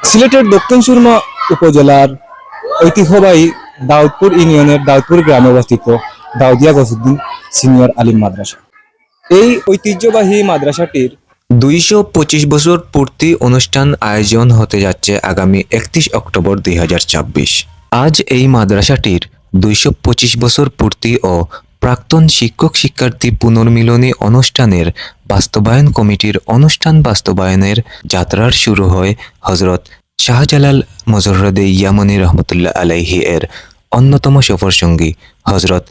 সিলেটের দক্ষিণ সুরমা উপজেলার ঐতিহ্যবাহী দাউদপুর ইউনিয়নের দাউদপুর গ্রামে অবস্থিত দাউদিয়া গৌসুদ্দিন সিনিয়র আলিম মাদ্রাসা। এই ঐতিহ্যবাহী মাদ্রাসাটির ২২৫ বছর পূর্তি অনুষ্ঠান আয়োজন হতে যাচ্ছে আগামী ৩১ অক্টোবর ২০২৬। আজ এই মাদ্রাসাটির ২২৫ বছর পূর্তি ও প্রাক্তন শিক্ষক শিক্ষার্থী পুনর্মিলনী অনুষ্ঠানের বাস্তবায়ন কমিটির অনুষ্ঠান বাস্তবায়নের যাত্রার শুরু হয় হজরত শাহজালাল মজররদে ইয়ামানী রহমতুল্লাহ আলাইহি এর অন্যতম সফরসঙ্গী হজরত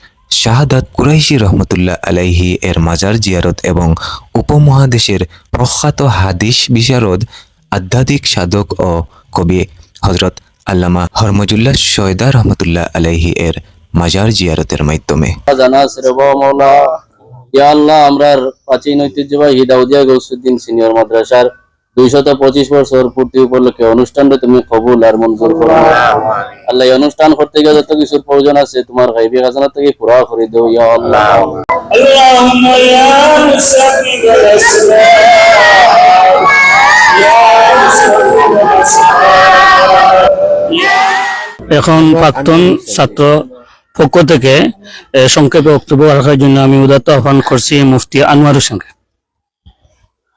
শাহাদাত কুরাইশি রহমতুল্লাহ আলাইহি এর মাজার জিয়ারত এবং উপমহাদেশের প্রখ্যাত হাদিস বিশারদ, আধ্যাত্মিক সাধক ও কবি হজরত আল্লামা হরমজুল্লাহ সয়দা রহমতুল্লাহ আলাইহি এর মাজার জিয়ারতের মাধ্যমে। আমরার প্রাচীন ঐতিহ্যবাহী দাউদিয়া গৌসুদ্দিন সিনিয়র মাদ্রাসার ২২৫ বছর পূর্তি উপলক্ষে অনুষ্ঠানটা তুমি কবুল আর মঞ্জুর করো। আল্লাহ এই অনুষ্ঠান করতে গিয়ে যত কিছুর প্রয়োজন আছে তোমার গাইবী খাজানা থেকে পুরা করে দেও ইয়া আল্লাহ। আল্লাহুম্মা ইয়া মুসাব্বিবাল আসবাব ইয়া মুসাব্বিবাল আসবাব। এখন প্রাক্তন ছাত্র পক্ষ থেকে সংক্ষেপে বক্তব্য রাখার জন্য আমি উদাত্ত আহ্বান করছি মুফতি আনোয়ার হোসেনকে।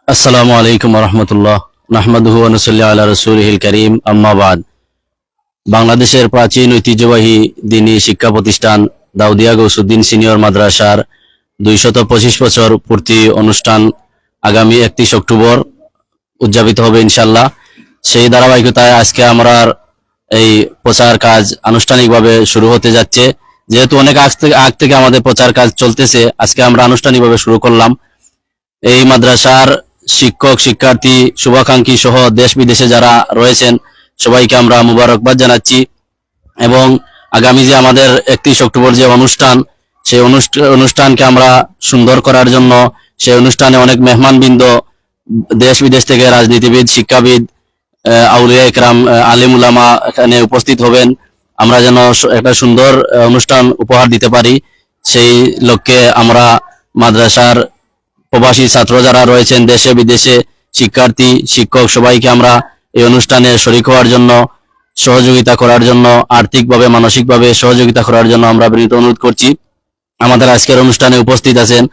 আসসালামু আলাইকুম ওয়া রাহমাতুল্লাহ। নাহমাদুহু ওয়া নুসাল্লি আলা রাসূলিহিল কারীম, আম্মা বাদ। বাংলাদেশের প্রাচীন ঐতিহ্যবাহী দ্বীনি শিক্ষা প্রতিষ্ঠান দাউদিয়া গৌসুদ্দিন সিনিয়র মাদ্রাসার ২২৫ বছর পূর্তি অনুষ্ঠান আগামী ৩১ অক্টোবর উদযাপিত হবে ইনশাআল্লাহ। সেই ধারাবাহিকতায় আজকে আমরা এই প্রচার কাজ আনুষ্ঠানিকভাবে শুরু হতে যাচ্ছে। যেহেতু অনেক আগ থেকে আমাদের প্রচার কাজ চলতেছে, আজকে আমরা আনুষ্ঠানিকভাবে শুরু করলাম। এই মাদ্রাসার শিক্ষক শিক্ষার্থী শুভাকাঙ্ক্ষী সহ দেশ বিদেশে যারা রয়েছেন সবাইকে আমরা মুবারকবাদ জানাচ্ছি এবং আগামী যে আমাদের ৩১ অক্টোবর যে অনুষ্ঠান, সেই অনুষ্ঠানকে আমরা সুন্দর করার জন্য সেই অনুষ্ঠানে অনেক মেহমানবৃন্দ দেশ বিদেশ থেকে রাজনীতিবিদ, শিক্ষাবিদ, আউলিয়া একরাম, আলিম উলামা এখানে উপস্থিত হবেন। আমরা যেন একটা সুন্দর অনুষ্ঠান উপহার দিতে পারি, সেই লক্ষ্যে আমরা মাদ্রাসার প্রবাসী ছাত্র যারা রয়েছেন দেশে বিদেশে, শিক্ষার্থী শিক্ষক সবাইকে আমরা এই অনুষ্ঠানে শরীক হওয়ার জন্য, সহযোগিতা করার জন্য, আর্থিকভাবে মানসিকভাবে সহযোগিতা করার জন্য আমরা বিনীত অনুরোধ করছি। আমাদের আজকের অনুষ্ঠানে উপস্থিত আছেন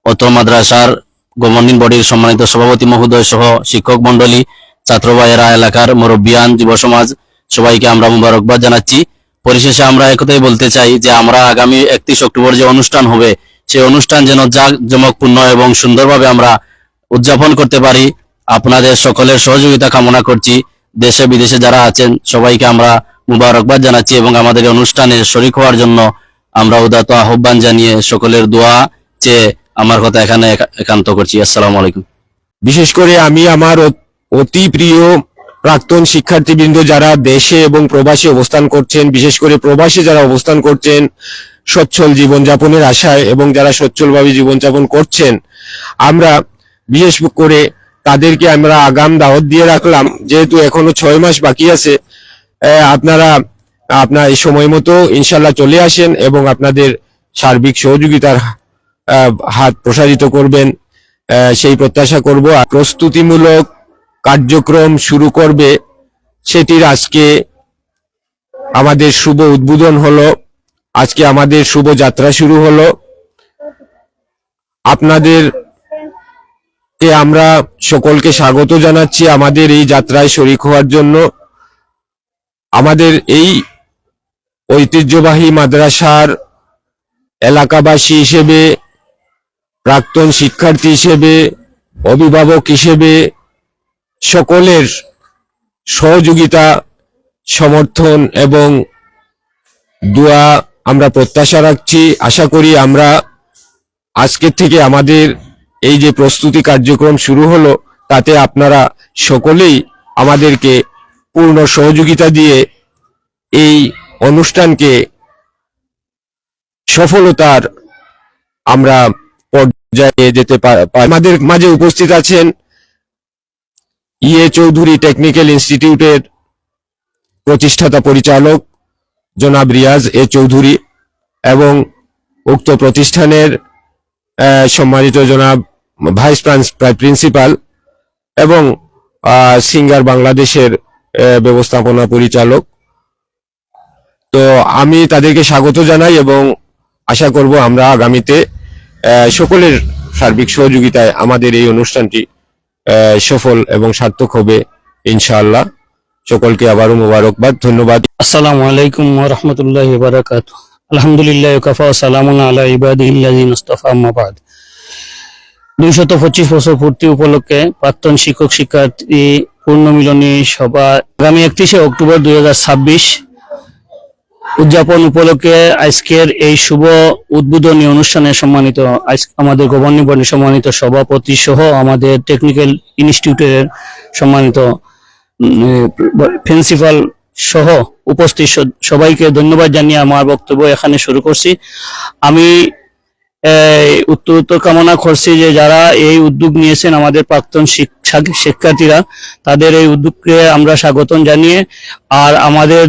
অত্র মাদ্রাসার গভর্নিং বডির সম্মানিত সভাপতি মহোদয় সহ শিক্ষক মন্ডলী, ছাত্র ভাইয়েরা, এলাকার মুরব্বিয়ান, যুব সমাজ, সবাইকে আমরা মুবারকবাদ জানাচ্ছি। পরিশেষে আমরা একথাই বলতে চাই যে আমরা আগামী ৩১ অক্টোবর যে অনুষ্ঠান হবে সেই অনুষ্ঠান যেন জাঁকজমকপূর্ণ এবং সুন্দরভাবে আমরা উদযাপন করতে পারি। আপনাদের সকলের সহযোগিতা কামনা করছি। দেশে বিদেশে যারা আছেন সবাইকে আমরা মুবারকবাদ জানাচ্ছি এবং আমাদের অনুষ্ঠানে শরীক হওয়ার জন্য আমরা উদাত্ত আহ্বান জানিয়ে সকলের দোয়া চেয়ে আমার কথা এখানে একান্ত করছি। আসসালামু আলাইকুম। বিশেষ করে আমি আমার অতি প্রিয় প্রাক্তন শিক্ষার্থীবৃন্দ যারা দেশে এবং প্রবাসে অবস্থান করছেন, বিশেষ করে প্রবাসে যারা অবস্থান করছেন সচ্ছল জীবনযাপনের আশায় এবং যারা সচ্ছলভাবে জীবনযাপন করছেন, আমরা বিশেষ করে তাদেরকে আমরা আগাম দাওয়াত দিয়ে রাখলাম। যেহেতু এখনো ৬ মাস বাকি আছে, আপনার এই সময় মতো ইনশাল্লাহ চলে আসেন এবং আপনাদের সার্বিক সহযোগিতার হাত প্রসারিত করবেন, সেই প্রত্যাশা করব। প্রস্তুতিমূলক কার্যক্রম শুরু করবে, সেটির আজকে আমাদের শুভ উদ্বোধন হলো, আজকে আমাদের শুভ যাত্রা শুরু হলো। আপনাদেরকে আমরা সকলকে স্বাগত জানাচ্ছি আমাদের এই যাত্রায় শরীক হওয়ার জন্য। আমাদের এই ঐতিহ্যবাহী মাদ্রাসার এলাকাবাসী হিসেবে, প্রাক্তন শিক্ষার্থী হিসেবে, অভিভাবক হিসেবে সকলের সহযোগিতা, সমর্থন এবং দোয়া আমরা প্রত্যাশা রাখছি। আশা করি আমরা আজকের থেকে আমাদের এই যে প্রস্তুতি কার্যক্রম শুরু হলো তাতে আপনারা সকলেই আমাদেরকে পূর্ণ সহযোগিতা দিয়ে এই অনুষ্ঠানকে সফলতার আমরা পর্যায়ে যেতে পারি। আমাদের মাঝে উপস্থিত আছেন চৌধুরী টেকনিক্যাল ইনস্টিটিউটের প্রতিষ্ঠাতা পরিচালক জনাব রিয়াজ চৌধুরী এবং উক্ত প্রতিষ্ঠানের সম্মানিত জনাব ভাইস প্রিন্সিপাল এবং সিঙ্গার বাংলাদেশের ব্যবস্থাপনা পরিচালক। তো আমি তাদেরকে স্বাগত জানাই এবং আশা করব আমরা আগামীতে সকলের সার্বিক সহযোগিতায় আমাদের এই অনুষ্ঠানটি সফল এবং সার্থক হবে ইনশাআল্লাহ। সকলকে আবারও মোবারকবাদ, ধন্যবাদ। আসসালামু আলাইকুম ওয়া রাহমাতুল্লাহি ওয়া বারাকাতুহু। আলহামদুলিল্লাহি ওয়া কাফা ওয়া সালামুন আলা ইবাদিহিল্লাযিনা ইসতাফা, আম্মা বাদ। 225 বছর পূর্তি উপলক্ষে প্রাক্তন শিক্ষক শিক্ষার্থী পূর্ণমিলনী সভা আগামী 31শে অক্টোবর 2026 উদযাপন উপলক্ষে আজকের এই শুভ উদ্বোধনী অনুষ্ঠানে সম্মানিত আমাদের গভর্নিং বডির সম্মানিত সভাপতি সহ আমাদের টেকনিক্যাল ইনস্টিটিউটের সম্মানিত প্রিন্সিপাল সহ উপস্থিত সবাইকে ধন্যবাদ জানিয়ে আমার বক্তব্য এখানে শুরু করছি। আমি উত্তর কামনা করছি যে যারা এই উদ্যোগ নিয়েছেন আমাদের প্রাক্তন শিক্ষার্থীরা, তাদের এই উদ্যোগকে আমরা স্বাগতম জানিয়ে আর আমাদের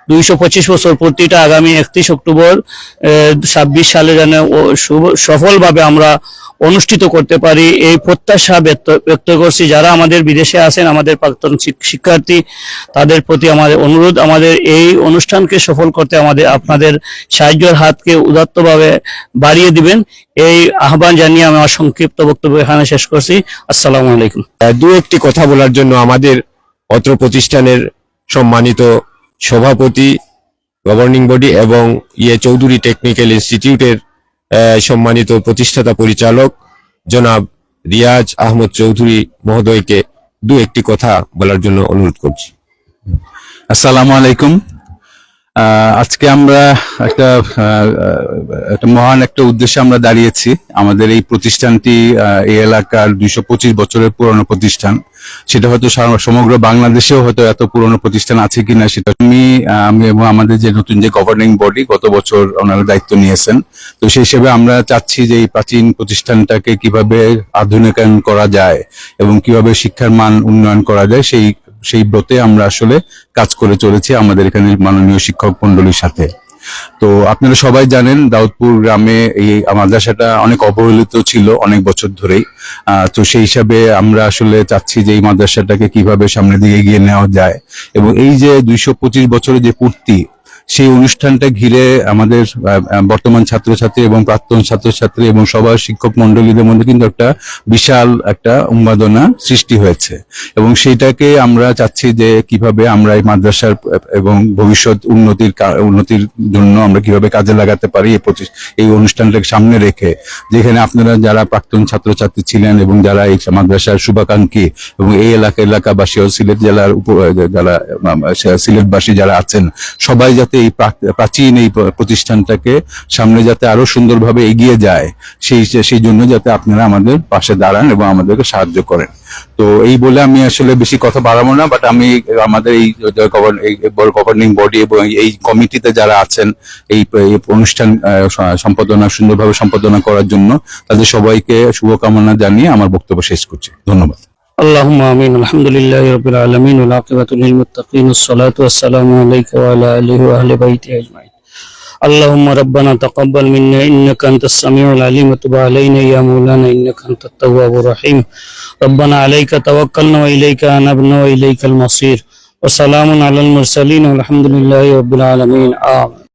225 বছর পূর্তিটা আগামী 31 অক্টোবর 26 সালে যেন সফলভাবে আমরা অনুষ্ঠিত করতে পারি এই প্রত্যাশা ব্যক্ত করছি। যারা আমাদের বিদেশে আছেন আমাদের প্রাক্তন শিক্ষার্থী, তাদের প্রতি আমাদের অনুরোধ, আমাদের এই অনুষ্ঠানকে সফল করতে আপনাদের সাহায্যের হাতকে উদাত্তভাবে বাড়িয়ে দিবেন, এই আহ্বান জানিয়ে আমি আমার সংক্ষিপ্ত বক্তব্য এখানে শেষ করছি। আসসালামু আলাইকুম। দু একটি কথা বলার জন্য আমাদের অত্র প্রতিষ্ঠানের সম্মানিত সভাপতি, গভর্নিং বডি এবং চৌধুরী টেকনিক্যাল ইনস্টিটিউটের সম্মানিত প্রতিষ্ঠাতা পরিচালক জনাব রিয়াজ আহমদ চৌধুরী মহোদয়কে দু একটি কথা বলার জন্য অনুরোধ করছি। আসসালামু আলাইকুম। আজকে আমরা একটা মহান একটা উদ্দেশ্যে আমরা দাঁড়িয়েছি। আমাদের এই প্রতিষ্ঠানটি এই এলাকার 225 বছরের পুরনো প্রতিষ্ঠান। সেটা হয়তো সমগ্র বাংলাদেশেও হয়তো এত পুরনো প্রতিষ্ঠান আছে কিনা সেটা আমি এবং আমাদের যে নতুন যে গভর্নিং বডি গত বছর ওনারা দায়িত্ব নিয়েছেন, তো সেই হিসেবে আমরা চাচ্ছি যে এই প্রাচীন প্রতিষ্ঠানটাকে কিভাবে আধুনিকায়ন করা যায় এবং কিভাবে শিক্ষার মান উন্নয়ন করা যায় সেই ব্রতে আমরা আসলে কাজ করে চলেছি আমাদের এখানে মাননীয় শিক্ষক মন্ডলীর সাথে। তো আপনারা সবাই জানেন দাউদপুর গ্রামে এই মাদ্রাসাটা অনেক অবহেলিত ছিল অনেক বছর ধরেই। তো সেই হিসাবে আমরা আসলে চাচ্ছি যে এই মাদ্রাসাটাকে কিভাবে সামনের দিকে এগিয়ে নেওয়া যায় এবং এই যে 225 বছরের যে পূর্তি, সেই অনুষ্ঠানটা ঘিরে আমাদের বর্তমান ছাত্রছাত্রী এবং প্রাক্তন ছাত্রছাত্রী এবং সবার শিক্ষক মন্ডলীদের মধ্যে কিন্তু একটা বিশাল একটা উন্মাদনা সৃষ্টি হয়েছে এবং সেইটাকে আমরা চাচ্ছি যে কিভাবে আমরা এই মাদ্রাসার এবং ভবিষ্যৎ উন্নতির জন্য আমরা কিভাবে কাজে লাগাতে পারি এই অনুষ্ঠানটাকে সামনে রেখে, যেখানে আপনারা যারা প্রাক্তন ছাত্রছাত্রী ছিলেন এবং যারা এই মাদ্রাসার শুভাকাঙ্ক্ষী এবং এই এলাকাবাসী ও সিলেট জেলার যারা সিলেটবাসী যারা আছেন, সবাই যাতে এই প্রাচীন এই প্রতিষ্ঠানটাকে সামনে যাতে আরো সুন্দরভাবে এগিয়ে যায় সেই জন্য যাতে আপনারা আমাদের পাশে দাঁড়ান এবং আমাদেরকে সাহায্য করেন। তো এই বলে আমি আসলে বেশি কথা বাড়াবো না, বাট আমি আমাদের এই গভর্নিং বডি এবং এই কমিটিতে যারা আছেন এই অনুষ্ঠান সুন্দরভাবে সম্পাদনা করার জন্য তাদের সবাইকে শুভকামনা জানিয়ে আমার বক্তব্য শেষ করছি। ধন্যবাদ। اللهم آمين. الحمد لله رب العالمين والعاقبة للمتقين والصلاة والسلام عليك وعلى آله وأهل بيته أجمعين. اللهم ربنا تقبل منا إنك أنت السميع العليم وتب علينا يا مولانا إنك أنت التواب الرحيم. ربنا عليك توكلنا وإليك أنبنا وإليك المصير. وسلام على المرسلين والحمد لله رب العالمين. آمين.